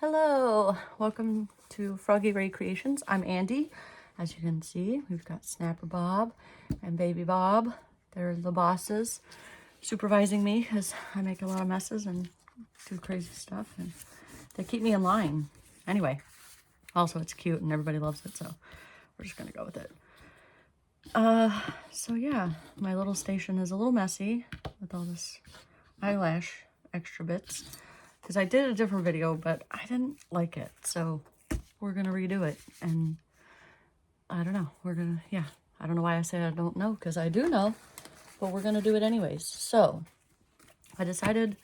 Hello, welcome to Froggy Ray Creations. I'm Andy. As you can see, we've got Snapper Bob and Baby Bob. They're the bosses supervising me because I make a lot of messes and do crazy stuff, and they keep me in line. Anyway, also it's cute and everybody loves it, so we're just gonna go with it. So yeah, my little station is a little messy with all this eyelash extra bits, because I did a different video, but I didn't like it. So we're going to redo it. And I don't know. I don't know why I say I don't know, because I do know, but we're going to do it anyways. So I decided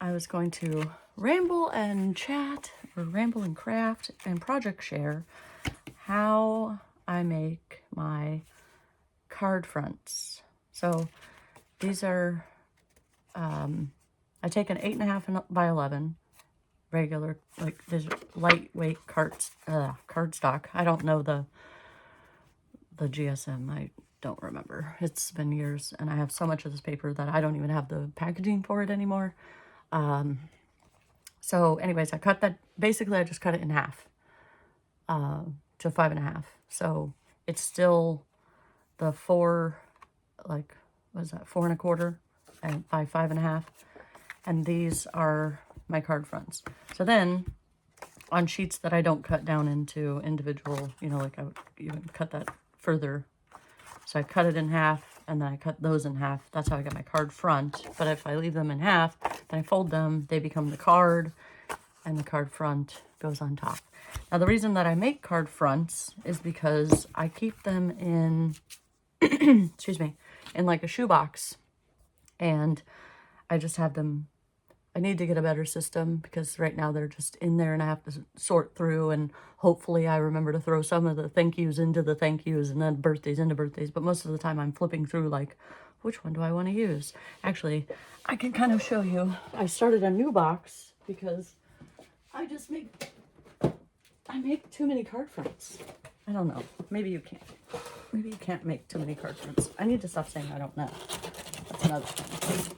I was going to ramble and chat, or ramble and craft and project share how I make my card fronts. So these are, I take an 8.5 by 11 regular, like this lightweight cardstock. I don't know the GSM. I don't remember. It's been years, and I have so much of this paper that I don't even have the packaging for it anymore. So anyways, I cut that. Basically, I just cut it in half to 5.5. So it's still the 4, like, what is that, 4.25 and by 5.5. And these are my card fronts. So then on sheets that I don't cut down into individual, you know, like I would even cut that further. So I cut it in half, and then I cut those in half. That's how I get my card front. But if I leave them in half, then I fold them, they become the card, and the card front goes on top. Now the reason that I make card fronts is because I keep them in, excuse me, in like a shoebox, and I just have them. I need to get a better system, because right now they're just in there and I have to sort through, and hopefully I remember to throw some of the thank yous into the thank yous and then birthdays into birthdays. But most of the time I'm flipping through like, which one do I want to use? Actually, I can kind of show you. I started a new box because I make too many card fronts. I don't know. Maybe you can't. Maybe you can't make too many card fronts. I need to stop saying I don't know. That's another thing.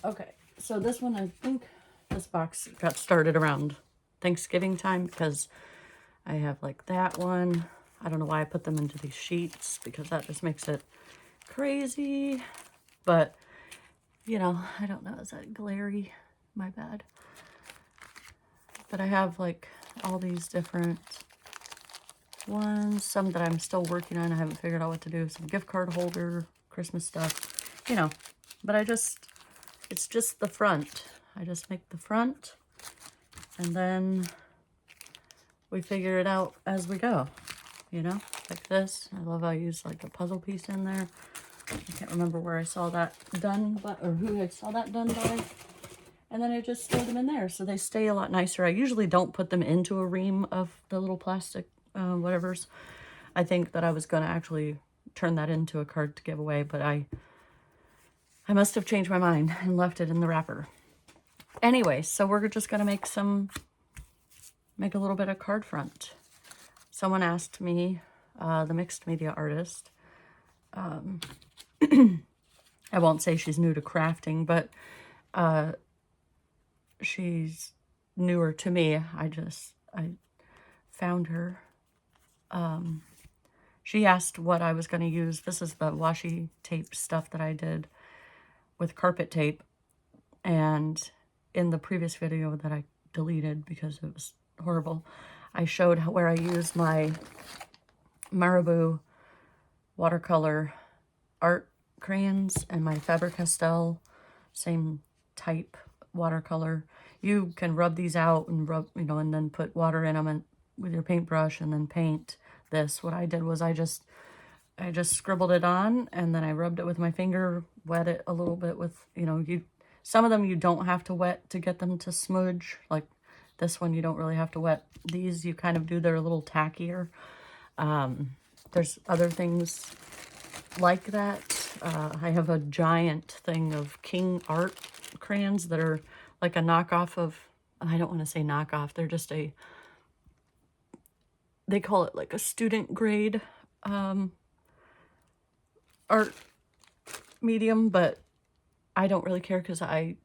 Okay. So this one, I think this box got started around Thanksgiving time, because I have like that one. I don't know why I put them into these sheets, because that just makes it crazy. But, you know, I don't know. Is that glary? My bad. But I have like all these different ones. Some that I'm still working on. I haven't figured out what to do. Some gift card holder, Christmas stuff, you know. But it's just the front. I just make the front, and then we figure it out as we go, you know, like this. I love how I use like a puzzle piece in there. I can't remember where I saw that done, or who I saw that done by. And then I just store them in there, so they stay a lot nicer. I usually don't put them into a ream of the little plastic whatevers. I think that I was going to actually turn that into a card to give away, but I must have changed my mind and left it in the wrapper. Anyway, so we're just going to make a little bit of card front. Someone asked me, the mixed media artist, I won't say she's new to crafting, but she's newer to me. I found her. She asked what I was going to use. This is the washi tape stuff that I did with carpet tape, and in the previous video that I deleted because it was horrible, I showed where I used my Marabou watercolor art crayons and my Faber-Castell same type watercolor. You can rub these out and rub, you know, and then put water in them and with your paintbrush and then paint this. What I did was I just scribbled it on, and then I rubbed it with my finger, wet it a little bit with, you know, some of them you don't have to wet to get them to smudge. Like this one, you don't really have to wet. These, you kind of do, they're a little tackier. There's other things like that. I have a giant thing of King Art crayons that are like a knockoff of, I don't want to say knockoff, they're just they call it like a student grade art medium, but I don't really care because I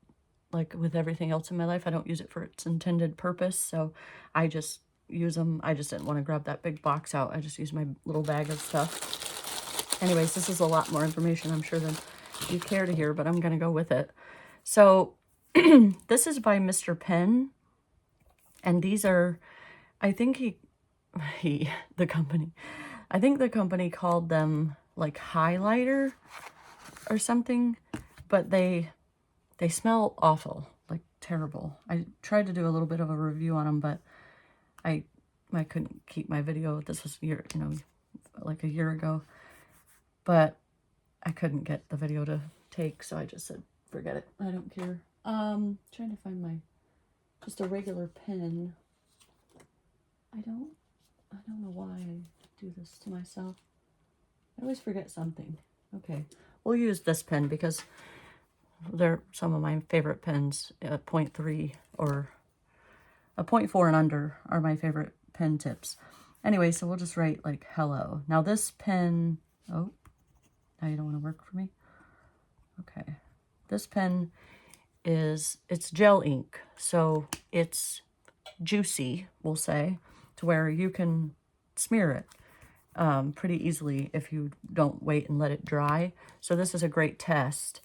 like with everything else in my life. I don't use it for its intended purpose, so I just use them. I just didn't want to grab that big box out. I just used my little bag of stuff. Anyways, this is a lot more information, I'm sure, than you care to hear, but I'm going to go with it. So this is by Mr. Penn, and these are, I think the company, I think the company called them like highlighter or something, but they smell awful, like terrible. I tried to do a little bit of a review on them, but I couldn't keep my video. This was like a year ago, but I couldn't get the video to take, so I just said, forget it. I don't care. Trying to find just a regular pen. I don't know why I do this to myself. I always forget something. Okay, we'll use this pen because they're some of my favorite pens. 0.3 or a 0.4 and under are my favorite pen tips. Anyway, so we'll just write like hello. Now this pen, oh, now you don't want to work for me? Okay. This pen it's gel ink, so it's juicy, we'll say, to where you can smear it pretty easily if you don't wait and let it dry. So this is a great test.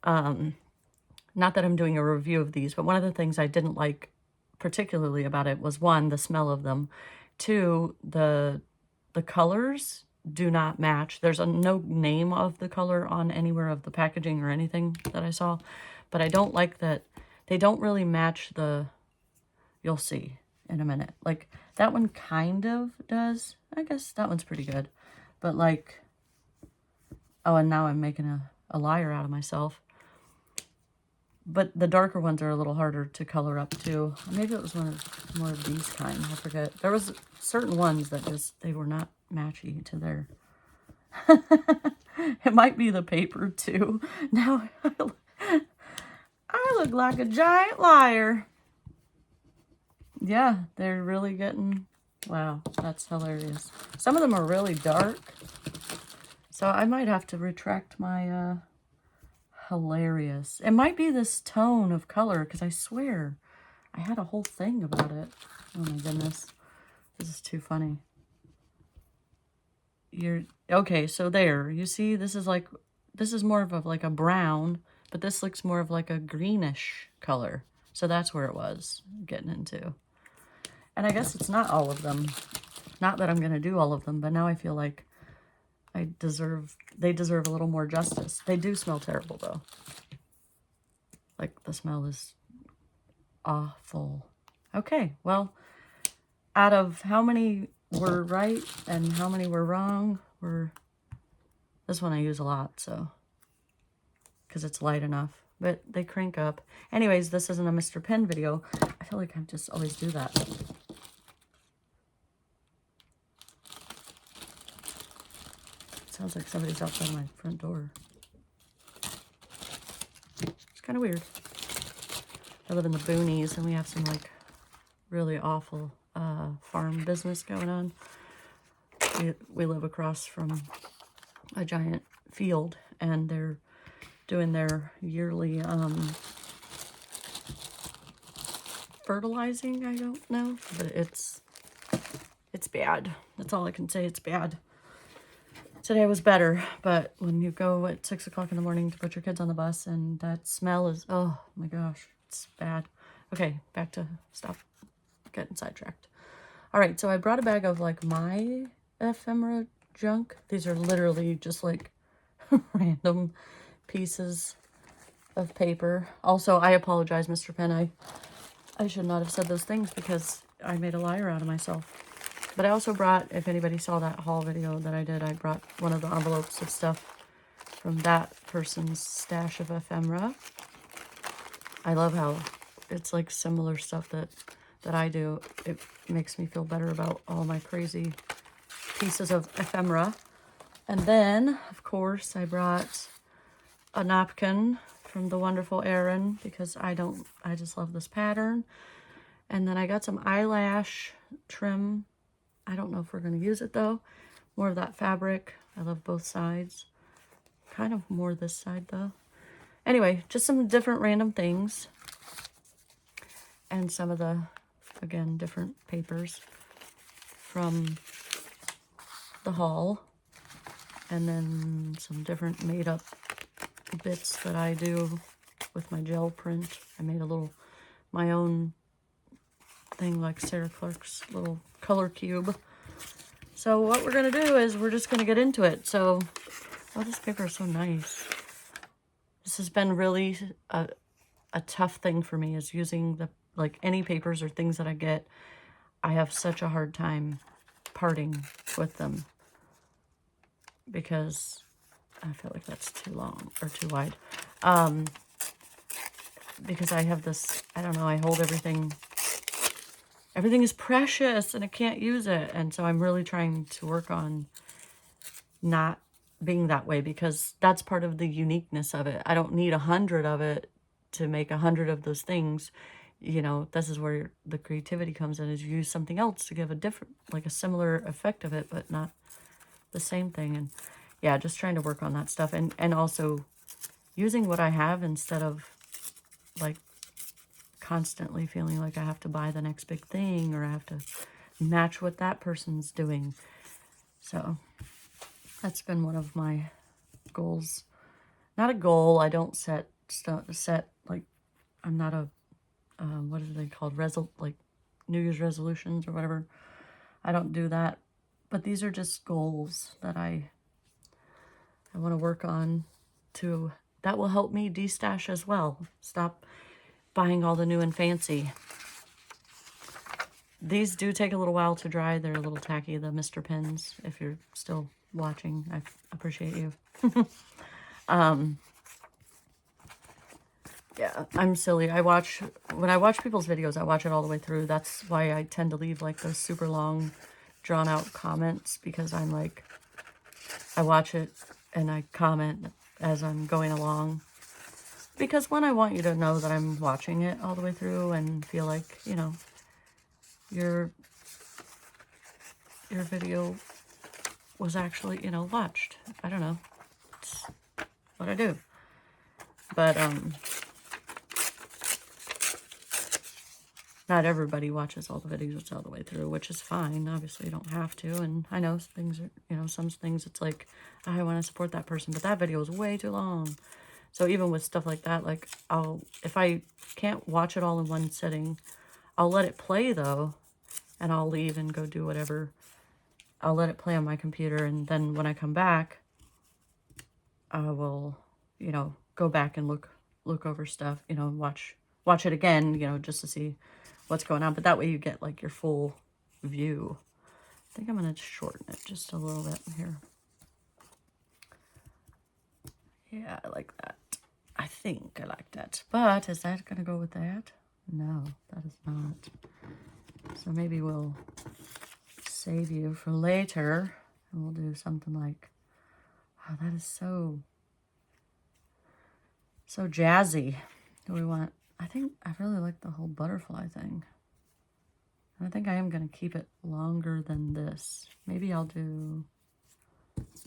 Not that I'm doing a review of these, but one of the things I didn't like particularly about it was, one, the smell of them. Two, the colors do not match. There's no name of the color on anywhere of the packaging or anything that I saw, but I don't like that they don't really match you'll see in a minute. Like that one kind of does. I guess that one's pretty good, but like, oh, and now I'm making a liar out of myself. But the darker ones are a little harder to color up too. Maybe it was more of these kind. I forget. There was certain ones that they were not matchy to their. It might be the paper too. Now I look like a giant liar. Yeah, they're really getting. Wow, that's hilarious. Some of them are really dark, so I might have to retract my. Hilarious. It might be this tone of color, because I swear I had a whole thing about it. Oh my goodness. This is too funny. Okay, so there. You see, this is more of like a brown, but this looks more of like a greenish color. So that's where it was getting into. And I guess it's not all of them. Not that I'm going to do all of them, but now I feel like they deserve a little more justice. They do smell terrible though. Like the smell is awful. Okay, well, out of how many were right and how many were wrong, this one I use a lot, so, because it's light enough, but they crank up. Anyways, this isn't a Mr. Penn video. I feel like I just always do that. Sounds like somebody's outside my front door. It's kind of weird. I live in the boonies and we have some like really awful farm business going on. We live across from a giant field and they're doing their yearly fertilizing. I don't know, but it's bad. That's all I can say. It's bad. Today was better, but when you go at 6 o'clock in the morning to put your kids on the bus and that smell is, oh my gosh, it's bad. Okay, back to stop getting sidetracked. All right, so I brought a bag of like my ephemera junk. These are literally just like random pieces of paper. Also, I apologize, Mr. Penn. I should not have said those things because I made a liar out of myself. But I also brought, if anybody saw that haul video that I did, I brought one of the envelopes of stuff from that person's stash of ephemera. I love how it's like similar stuff that I do. It makes me feel better about all my crazy pieces of ephemera. And then, of course, I brought a napkin from the wonderful Erin because I just love this pattern. And then I got some eyelash trim. I don't know if we're going to use it though. More of that fabric. I love both sides. Kind of more this side though. Anyway, just some different random things. and some of the, again, different papers from the haul, and then some different made up bits that I do with my gel print. I made a little, my own thing like Sarah Clark's little color cube. So what we're going to do is we're just going to get into it. So, oh, this paper is so nice. This has been really a tough thing for me, is using the, like, any papers or things that I get. I have such a hard time parting with them because I feel like that's too long or too wide. Because I have this, I don't know, I hold everything. Everything is precious and I can't use it. And so I'm really trying to work on not being that way, because that's part of the uniqueness of it. I don't need 100 of it to make 100 of those things. You know, this is where the creativity comes in, is you use something else to give a different, like a similar effect of it, but not the same thing. And yeah, just trying to work on that stuff. And also using what I have instead of like constantly feeling like I have to buy the next big thing, or I have to match what that person's doing. So that's been one of my goals. Not a goal. I don't set like, I'm not a, what are they called? Like New Year's resolutions or whatever. I don't do that. But these are just goals that I want to work on to, that will help me de-stash as well. Stop buying all the new and fancy. These do take a little while to dry. They're a little tacky, the Mr. Pins. If you're still watching, I appreciate you. Yeah, I'm silly. When I watch people's videos, I watch it all the way through. That's why I tend to leave like those super long, drawn out comments, because I'm like, I watch it and I comment as I'm going along. Because one, I want you to know that I'm watching it all the way through and feel like, you know, your video was actually, you know, watched. I don't know. It's what I do. But, not everybody watches all the videos all the way through, which is fine. Obviously, you don't have to. And I know things are, you know, some things it's like, oh, I want to support that person, but that video is way too long. So even with stuff like that, like, if I can't watch it all in one sitting, I'll let it play though, and I'll leave and go do whatever. I'll let it play on my computer, and then when I come back, I will, you know, go back and look over stuff, you know, and watch it again, you know, just to see what's going on. But that way you get like your full view. I think I'm going to shorten it just a little bit here. Yeah, I like that. I think I like that. But is that going to go with that? No, that is not. So maybe we'll save you for later, and we'll do something like, oh, that is so jazzy. Do we want, I think I really like the whole butterfly thing. And I think I am going to keep it longer than this. Maybe I'll do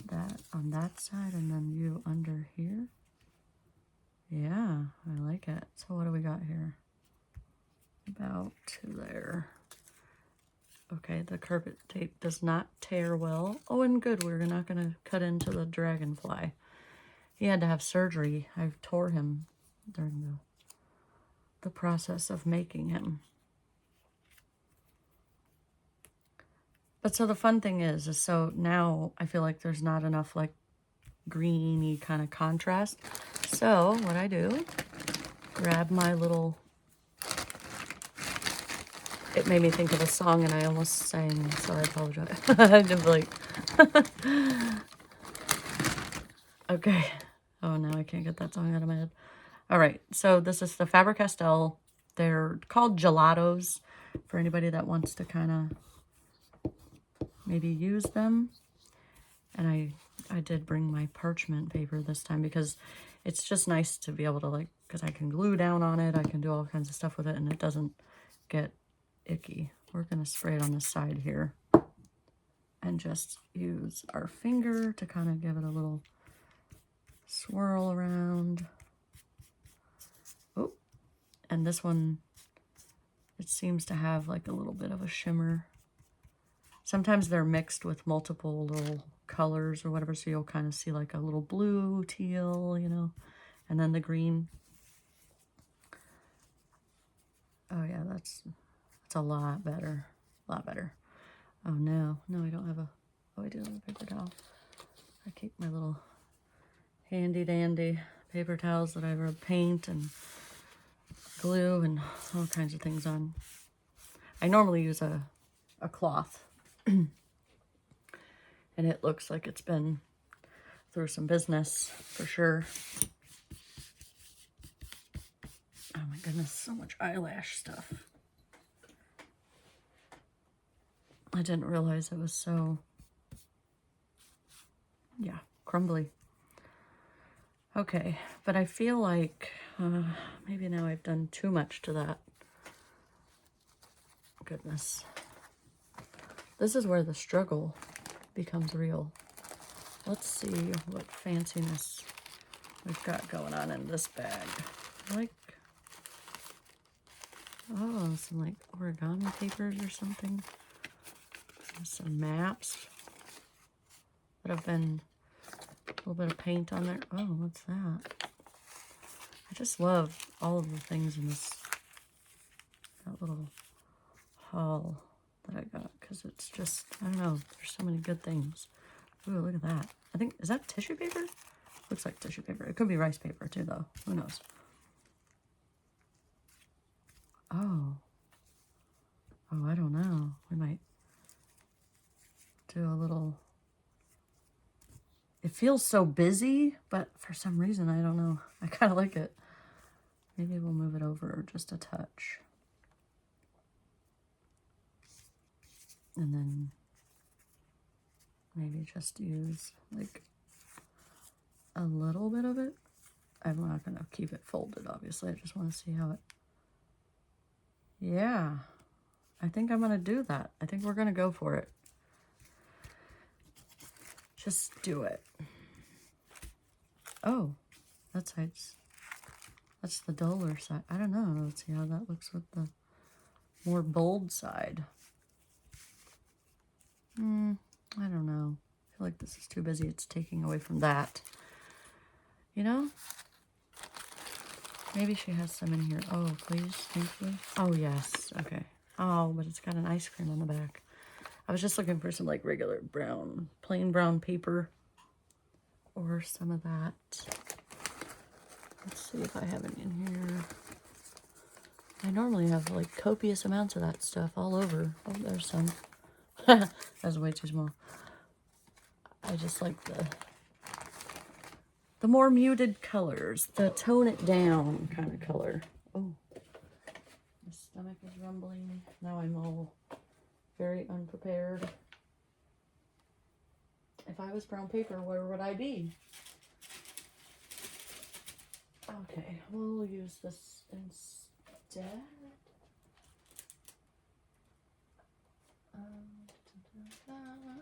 that on that side and then you under here. Yeah, I like it. So what do we got here? About to there. Okay, the carpet tape does not tear well. Oh, and good, we're not going to cut into the dragonfly. He had to have surgery. I tore him during the process of making him. But so the fun thing is so now I feel like there's not enough like greeny kind of contrast. So what I do, grab my little, it made me think of a song and I almost sang, so I apologize. I'm just like, okay. Oh, now I can't get that song out of my head. All right, so this is the Faber-Castell. They're called gelatos for anybody that wants to kind of maybe use them. And I did bring my parchment paper this time because it's just nice to be able to, like, because I can glue down on it. I can do all kinds of stuff with it and it doesn't get icky. We're going to spray it on the side here and just use our finger to kind of give it a little swirl around. Oh, and this one, It seems to have like a little bit of a shimmer. Sometimes they're mixed with multiple little colors or whatever, so you'll kind of see like a little blue, teal, you know, and then the green. Oh yeah, that's a lot better. A lot better. Oh no, I don't have a, oh I do have a paper towel. I keep my little handy dandy paper towels that I rub paint and glue and all kinds of things on. I normally use a cloth. And it looks like it's been through some business for sure. Oh my goodness, so much eyelash stuff. I didn't realize it was so, yeah, crumbly. Okay, but I feel like maybe now I've done too much to that. Goodness. This is where the struggle becomes real. Let's see what fanciness we've got going on in this bag. Like, oh, some like origami papers or something. Some maps that have been a little bit of paint on there. Oh, what's that? I just love all of the things in this, that little haul that I got, because it's just, I don't know, there's so many good things. Ooh, look at that. I think, is that tissue paper? Looks like tissue paper. It could be rice paper too, though. Who knows? Oh, I don't know. We might do a little, it feels so busy, but for some reason, I don't know. I kind of like it. Maybe we'll move it over just a touch. And then maybe just use like a little bit of it. I'm not going to keep it folded, obviously. I just want to see how it, yeah, I think I'm going to do that. I think we're going to go for it. Just do it. Oh, that's the duller side. I don't know. Let's see how that looks with the more bold side. I don't know. I feel like this is too busy. It's taking away from that. You know? Maybe she has some in here. Oh, please. Thank you. Oh, yes. Okay. Oh, but it's got an ice cream on the back. I was just looking for some like regular brown, plain brown paper. Or some of that. Let's see if I have any in here. I normally have like copious amounts of that stuff all over. Oh, there's some. That's way too small. I just like the more muted colors, the tone it down kind of color. Oh, my stomach is rumbling. Now I'm all very unprepared. If I was brown paper, where would I be? Okay, we'll use this instead.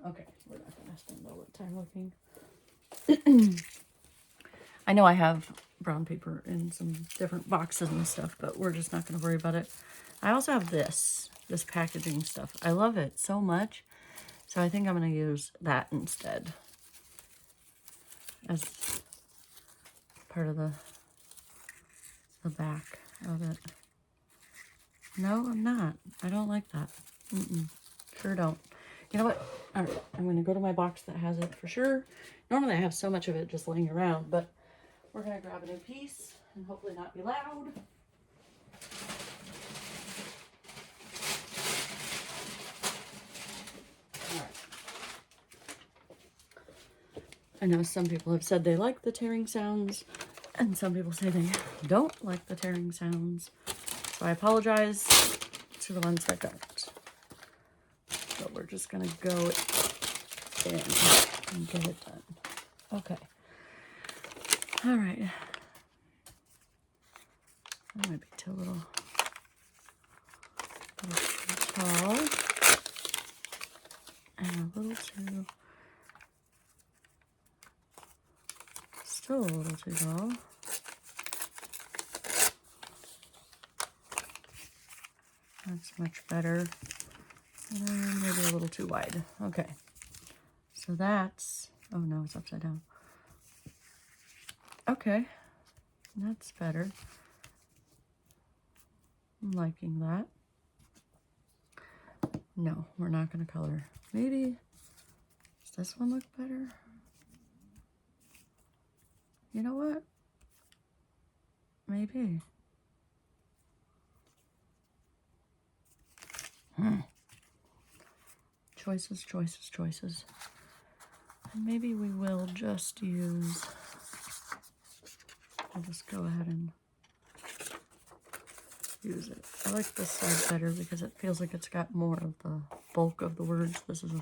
Okay, we're not going to spend all the time looking. I know I have brown paper in some different boxes and stuff, but we're just not going to worry about it. I also have this packaging stuff. I love it so much. So I think I'm going to use that instead as part of the back of it. No, I'm not. I don't like that. Sure don't. You know what? All right, I'm going to go to my box that has it for sure. Normally I have so much of it just laying around, but we're going to grab a new piece and hopefully not be loud. I know some people have said they like the tearing sounds, and some people say they don't like the tearing sounds. So I apologize to the ones that don't. But we're just going to go in and get it done. Okay. All right. That might be too little too tall. And a little too... Still a little too tall. That's much better. And maybe a little too wide. Okay. So that's, oh no, it's upside down. Okay. That's better. I'm liking that. No, we're not going to color. Maybe, does this one look better? You know what? Maybe. Choices, choices, choices. And maybe we will just use, I'll just go ahead and use it. I like this side better because it feels like it's got more of the bulk of the words. This is a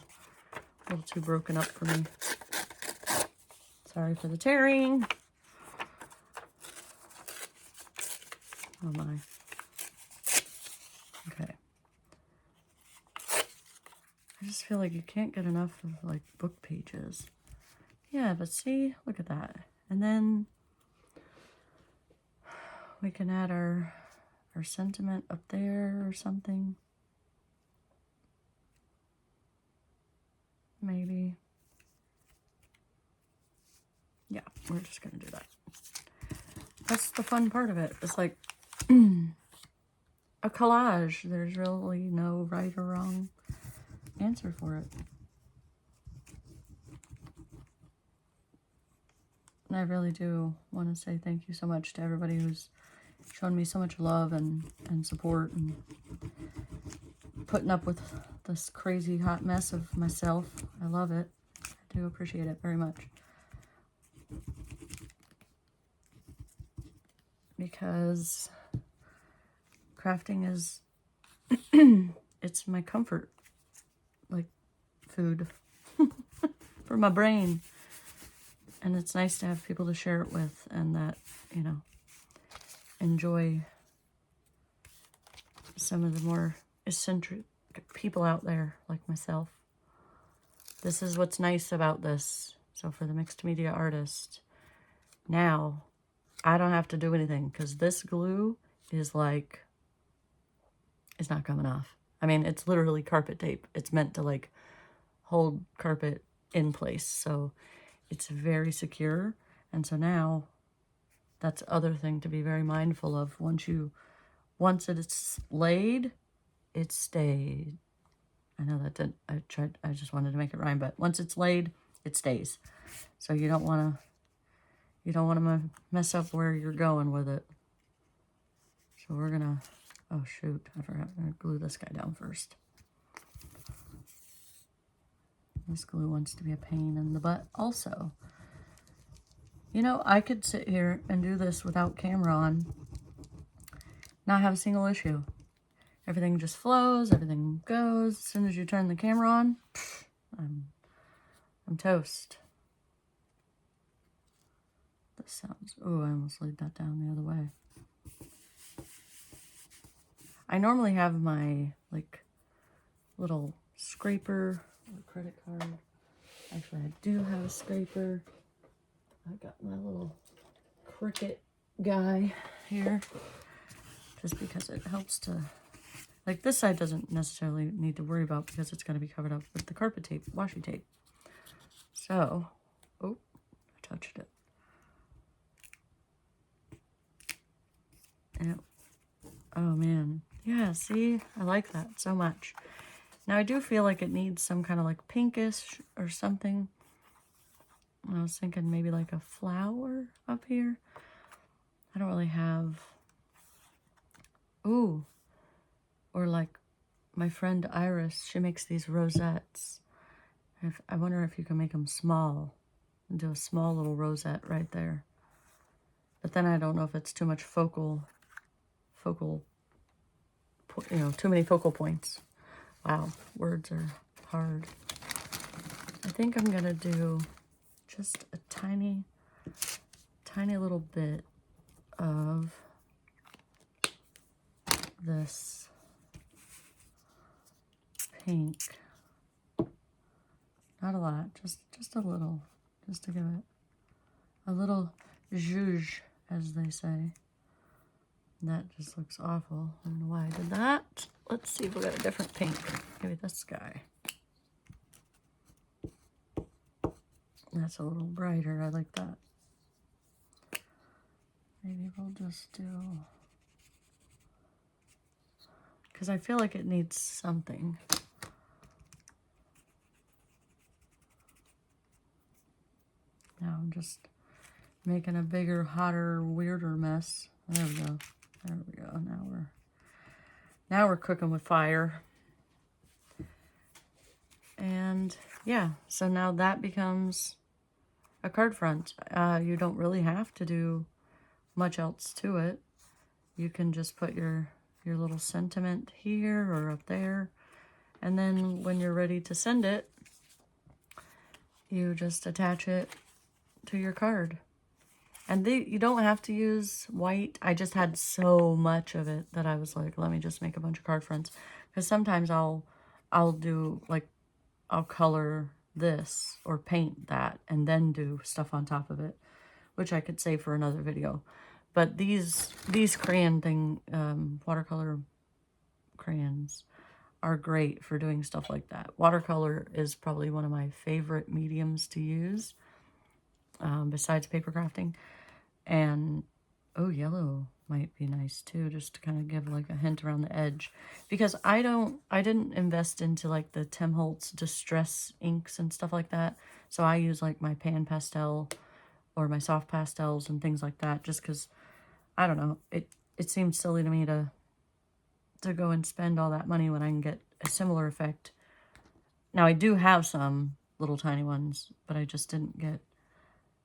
little too broken up for me. Sorry for the tearing. Oh my. Okay. I just feel like you can't get enough of like book pages. Yeah, but see, look at that. And then we can add our sentiment up there or something. Maybe. Yeah, we're just gonna do that. That's the fun part of it. It's like a collage. There's really no right or wrong answer for it. And I really do want to say thank you so much to everybody who's shown me so much love and support and putting up with this crazy hot mess of myself. I love it. I do appreciate it very much. Because crafting is, it's my comfort, like food for my brain. And it's nice to have people to share it with and that, you know, enjoy some of the more eccentric people out there like myself. This is what's nice about this. So for the mixed media artist, now I don't have to do anything because this glue is like, it's not coming off. I mean, it's literally carpet tape. It's meant to like hold carpet in place. So it's very secure. And so now that's the other thing to be very mindful of. Once it's laid, it stayed. I know that didn't, I just wanted to make it rhyme, but once it's laid, it stays. So you don't want to mess up where you're going with it. So we're gonna, oh shoot, I forgot, I'm gonna glue this guy down first. This glue wants to be a pain in the butt also. You know, I could sit here and do this without camera on, not have a single issue. Everything just flows, everything goes. As soon as you turn the camera on, I'm toast. This sounds, oh, I almost laid that down the other way. I normally have my, like, little scraper or credit card. Actually, I do have a scraper. I got my little Cricut guy here, just because it helps to, like this side doesn't necessarily need to worry about because it's going to be covered up with the carpet tape, washi tape. So, oh, I touched it. And oh man, yeah, see, I like that so much. Now I do feel like it needs some kind of like pinkish or something. I was thinking maybe like a flower up here. I don't really have, ooh, or like my friend Iris, she makes these rosettes. I wonder if you can make them small and do a small little rosette right there. But then I don't know if it's too much focal, you know, too many focal points. Wow, words are hard. I think I'm gonna do just a tiny little bit of this pink. Not a lot, just a little, just to give it a little zhuzh, as they say. That just looks awful. I don't know why I did that. Let's see if we got a different pink. Maybe this guy. That's a little brighter. I like that. Maybe we'll just do... because I feel like it needs something. Now I'm just making a bigger, hotter, weirder mess. There we go. There we go. Now we're cooking with fire. And yeah, so now that becomes a card front. You don't really have to do much else to it. You can just put your little sentiment here or up there. And then when you're ready to send it, you just attach it to your card. And you don't have to use white. I just had so much of it that I was like, let me just make a bunch of card fronts. Because sometimes I'll do, like, I'll color this or paint that and then do stuff on top of it, which I could save for another video. But these crayon watercolor crayons are great for doing stuff like that. Watercolor is probably one of my favorite mediums to use, besides paper crafting. And, oh, yellow might be nice too, just to kind of give like a hint around the edge. Because I didn't invest into like the Tim Holtz Distress inks and stuff like that. So I use like my pan pastel or my soft pastels and things like that, just because, I don't know, it seems silly to me to go and spend all that money when I can get a similar effect. Now I do have some little tiny ones, but I just didn't get,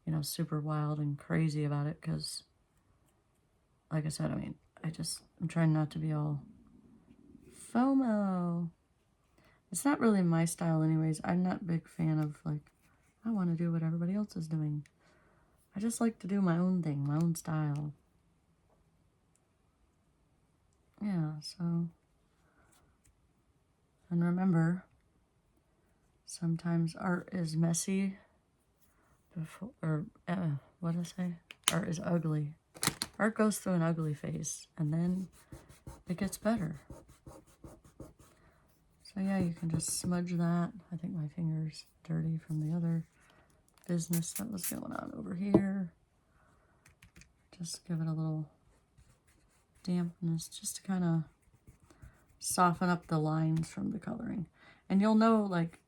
you know, super wild and crazy about it because, like I said, I mean, I'm trying not to be all FOMO. It's not really my style anyways. I'm not a big fan of, like, I want to do what everybody else is doing. I just like to do my own thing, my own style. Yeah, so, and remember, sometimes art is messy before, or, what did I say? Art is ugly. Art goes through an ugly phase, and then it gets better. So yeah, you can just smudge that. I think my finger's dirty from the other business that was going on over here. Just give it a little dampness, just to kind of soften up the lines from the coloring. And you'll know, like,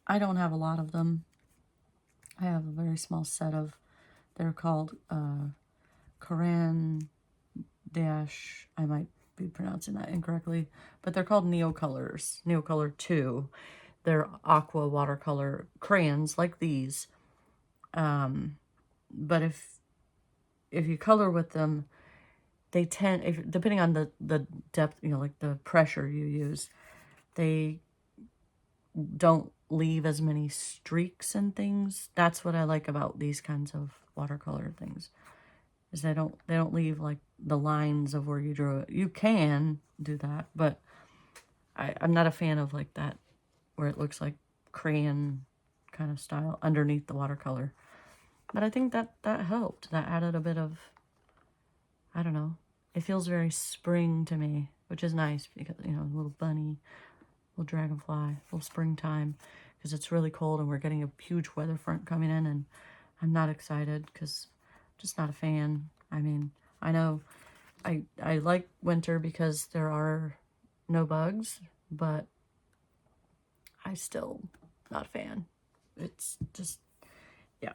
I don't have a lot of them. I have a very small set of, they're called Koran dash, I might be pronouncing that incorrectly, but they're called Neocolors, Neocolor 2. They're aqua watercolor crayons like these. But if you color with them, they tend, depending on the depth, you know, like the pressure you use, they don't leave as many streaks and things. That's what I like about these kinds of watercolor things, is they don't leave like the lines of where you drew it. You can do that, but I'm not a fan of like that, where it looks like crayon kind of style underneath the watercolor. But I think that helped. That added a bit of, I don't know, it feels very spring to me, which is nice because, you know, a little bunny, little dragonfly, a little springtime, because it's really cold and we're getting a huge weather front coming in, and I'm not excited because I'm just not a fan. I mean, I know I like winter because there are no bugs, but I still not a fan. It's just, yeah.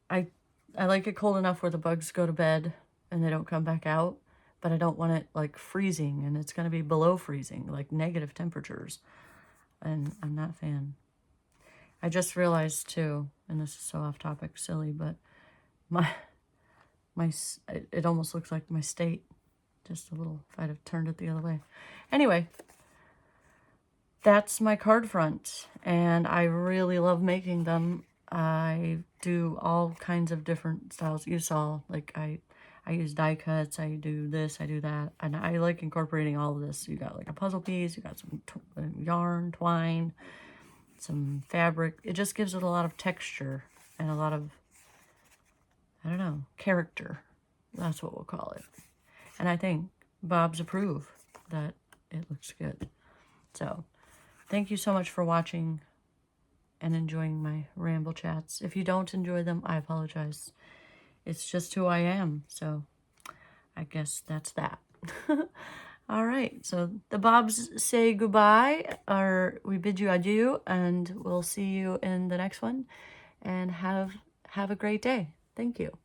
I like it cold enough where the bugs go to bed and they don't come back out, but I don't want it like freezing, and it's going to be below freezing, like negative temperatures, and I'm not a fan. I just realized too, and this is so off topic, silly, but it almost looks like my state, just a little, if I'd have turned it the other way. Anyway, that's my card front, and I really love making them. I do all kinds of different styles. You saw, like, I use die cuts, I do this, I do that, and I like incorporating all of this. You got like a puzzle piece, you got some yarn, twine, some fabric. It just gives it a lot of texture and a lot of, I don't know, character. That's what we'll call it. And I think Bob's approve that it looks good. So thank you so much for watching and enjoying my ramble chats. If you don't enjoy them, I apologize. It's just who I am. So I guess that's that. All right. So the Bobs say goodbye, or we bid you adieu, and we'll see you in the next one. And have a great day. Thank you.